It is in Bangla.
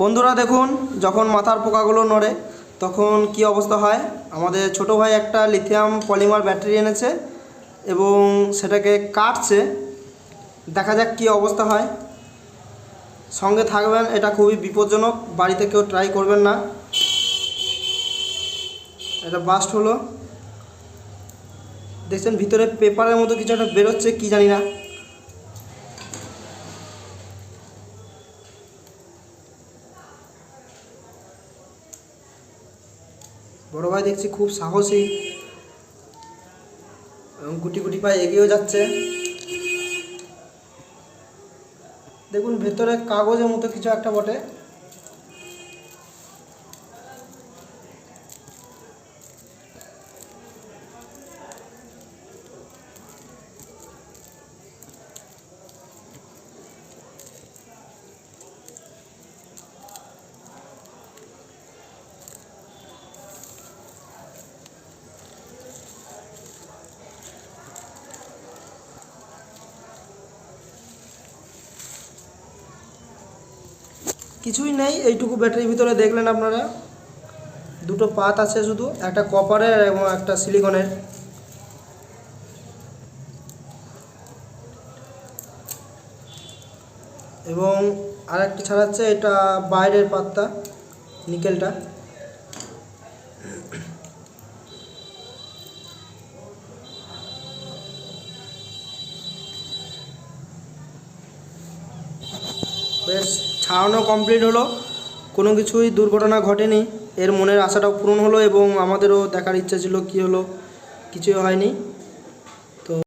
বন্ধুরা দেখুন, যখন মাথার পোকাগুলো নড়ে তখন কি অবস্থা হয়। আমাদের ছোট ভাই একটা লিথিয়াম পলিমার ব্যাটারি এনেছে এবং সেটাকে কাটছে। দেখা যাক কি অবস্থা হয়। সঙ্গে থাকবেন, এটা খুবই বিপজ্জনক, বাড়িতে কেউ ট্রাই করবেন না। এটা বাস্ট হলো, দেখছেন ভিতরে পেপারের মতো কিছু একটা বেরোচ্ছে, কি জানি না। বড় ভাই দেখছি খুব সাহসী এবং গুটি গুটি পায়ে এগিয়েও যাচ্ছে। দেখুন ভেতরে কাগজের মতো কিছু একটা বটে। কিছুই নেই, এইটুকু ব্যাটারির ভিতরে দেখলেন আপনারা, দুটো পাত আছে, শুধু একটা কপারের এবং একটা সিলিকনের। এবং আরেকটা ছাড়াচ্ছে, এটা বাইরের পাতটা, নিকেলটা। বেশ, ছাড়ানো কমপ্লিট হলো, কোনো কিছুই দুর্ঘটনা ঘটেনি। এর মনের আশাটাও পূরণ হলো এবং আমাদেরও দেখার ইচ্ছা ছিল, কি হলো, কিছুই হয়নি।